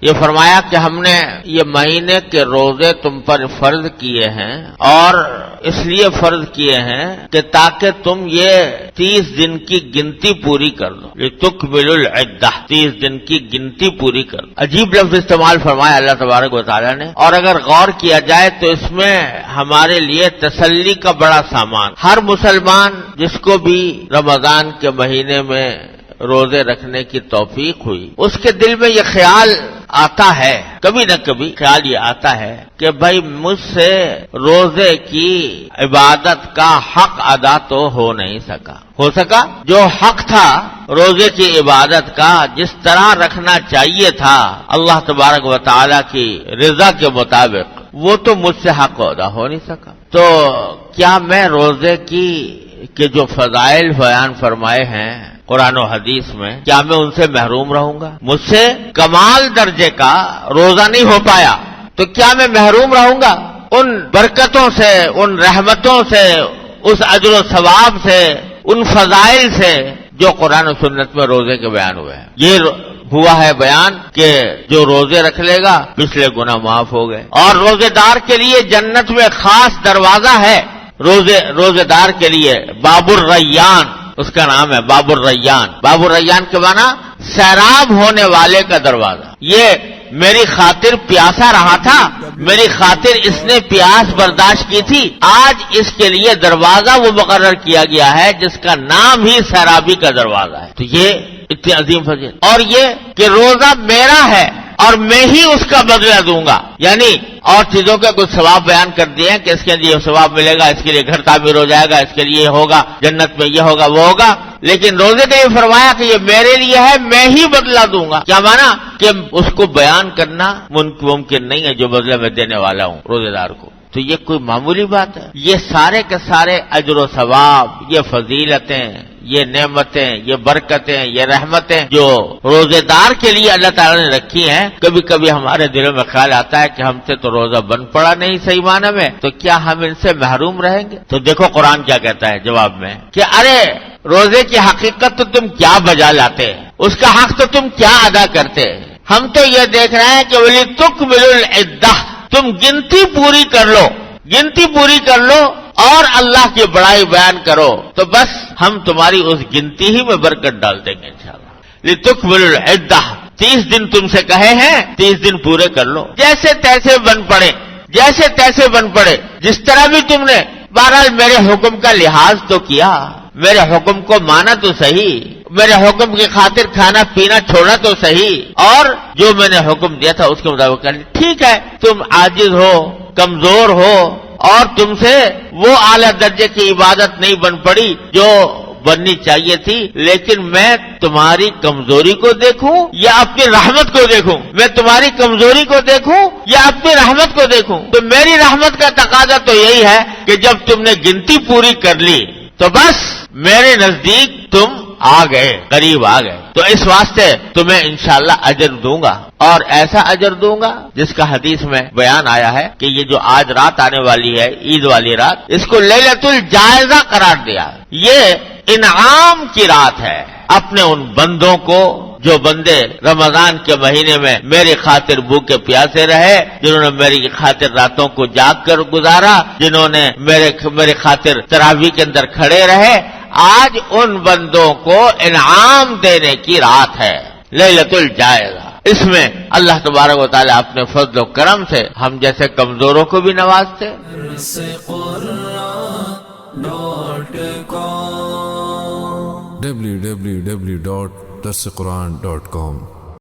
یہ فرمایا کہ ہم نے یہ مہینے کے روزے تم پر فرض کیے ہیں، اور اس لیے فرض کیے ہیں کہ تاکہ تم یہ 30 دن کی گنتی پوری کر دو، لتکملوا العدہ، 30 دن کی گنتی پوری کر دو۔ عجیب لفظ استعمال فرمایا اللہ تبارک و تعالی نے، اور اگر غور کیا جائے تو اس میں ہمارے لیے تسلی کا بڑا سامان۔ ہر مسلمان جس کو بھی رمضان کے مہینے میں روزے رکھنے کی توفیق ہوئی، اس کے دل میں یہ خیال آتا ہے، کبھی نہ کبھی خیال یہ آتا ہے کہ بھائی مجھ سے روزے کی عبادت کا حق ادا تو ہو نہیں سکا، ہو سکا جو حق تھا روزے کی عبادت کا، جس طرح رکھنا چاہیے تھا اللہ تبارک و تعالی کی رضا کے مطابق، وہ تو مجھ سے حق ادا ہو نہیں سکا۔ تو کیا میں روزے کی کہ جو فضائل بیان فرمائے ہیں قرآن و حدیث میں، کیا میں ان سے محروم رہوں گا؟ مجھ سے کمال درجے کا روزہ نہیں ہو پایا تو کیا میں محروم رہوں گا ان برکتوں سے، ان رحمتوں سے، اس اجر و ثواب سے، ان فضائل سے جو قرآن و سنت میں روزے کے بیان ہوئے ہیں؟ یہ ہوا ہے بیان کہ جو روزے رکھ لے گا پچھلے گناہ معاف ہو گئے، اور روزے دار کے لیے جنت میں خاص دروازہ ہے، روزے دار کے لیے باب الریان اس کا نام ہے، باب الریان۔ باب الریان کے معنی سیراب ہونے والے کا دروازہ۔ یہ میری خاطر پیاسا رہا تھا، میری خاطر اس نے پیاس برداشت کی تھی، آج اس کے لیے دروازہ وہ مقرر کیا گیا ہے جس کا نام ہی سیرابی کا دروازہ ہے۔ تو یہ اتنی عظیم فضیلت، اور یہ کہ روزہ میرا ہے اور میں ہی اس کا بدلہ دوں گا، یعنی اور چیزوں کے کچھ ثواب بیان کر دیے ہیں کہ اس کے لیے ثواب ملے گا، اس کے لیے گھر تعمیر ہو جائے گا، اس کے لیے ہوگا، جنت میں یہ ہوگا وہ ہوگا، لیکن روزے کا یہ فرمایا کہ یہ میرے لیے ہے، میں ہی بدلہ دوں گا۔ کیا مانا کہ اس کو بیان کرنا ممکن نہیں ہے جو بدلہ میں دینے والا ہوں روزے دار کو۔ تو یہ کوئی معمولی بات ہے؟ یہ سارے کے سارے اجر و ثواب، یہ فضیلتیں، یہ نعمتیں، یہ برکتیں، یہ رحمتیں جو روزے دار کے لیے اللہ تعالیٰ نے رکھی ہیں، کبھی کبھی ہمارے دلوں میں خیال آتا ہے کہ ہم سے تو روزہ بن پڑا نہیں صحیح معنی میں، تو کیا ہم ان سے محروم رہیں گے؟ تو دیکھو قرآن کیا کہتا ہے جواب میں کہ ارے روزے کی حقیقت تو تم کیا بجا لاتے، اس کا حق تو تم کیا ادا کرتے؟ ہم تو یہ دیکھ رہے ہیں کہ وَلِتُكْمِلُوا الْعِدَّةَ، تم گنتی پوری کر لو، گنتی پوری کر لو اور اللہ کی بڑائی بیان کرو، تو بس ہم تمہاری اس گنتی ہی میں برکت ڈال دیں گے انشاءاللہ۔ لِتُكْمِلُوا الْعِدَّةَ، 30 دن تم سے کہے ہیں، 30 دن پورے کر لو، جیسے تیسے بن پڑے، جیسے تیسے بن پڑے، جس طرح بھی تم نے، بہرحال میرے حکم کا لحاظ تو کیا، میرے حکم کو مانا تو صحیح، میرے حکم کی خاطر کھانا پینا چھوڑا تو صحیح، اور جو میں نے حکم دیا تھا اس کے مطابق کرنا۔ ٹھیک ہے تم عاجز ہو، کمزور ہو، اور تم سے وہ اعلیٰ درجے کی عبادت نہیں بن پڑی جو بننی چاہیے تھی، لیکن میں تمہاری کمزوری کو دیکھوں یا اپنی رحمت کو دیکھوں؟ میں تمہاری کمزوری کو دیکھوں یا اپنی رحمت کو دیکھوں؟ تو میری رحمت کا تقاضا تو یہی ہے کہ جب تم نے گنتی پوری کر لی تو بس میرے نزدیک تم آ گئے، قریب آ گئے، تو اس واسطے تمہیں انشاءاللہ اجر دوں گا، اور ایسا اجر دوں گا جس کا حدیث میں بیان آیا ہے کہ یہ جو آج رات آنے والی ہے، عید والی رات، اس کو لیلۃ الجائزہ قرار دیا۔ یہ انعام کی رات ہے اپنے ان بندوں کو جو بندے رمضان کے مہینے میں میری خاطر بھوکے پیاسے رہے، جنہوں نے میری خاطر راتوں کو جاگ کر گزارا، جنہوں نے میرے خاطر تراویح کے اندر کھڑے رہے، آج ان بندوں کو انعام دینے کی رات ہے لیلۃ الجائزہ۔ اس میں اللہ تبارک و تعالیٰ اپنے فضل و کرم سے ہم جیسے کمزوروں کو بھی نوازتے۔ www.darsequran.com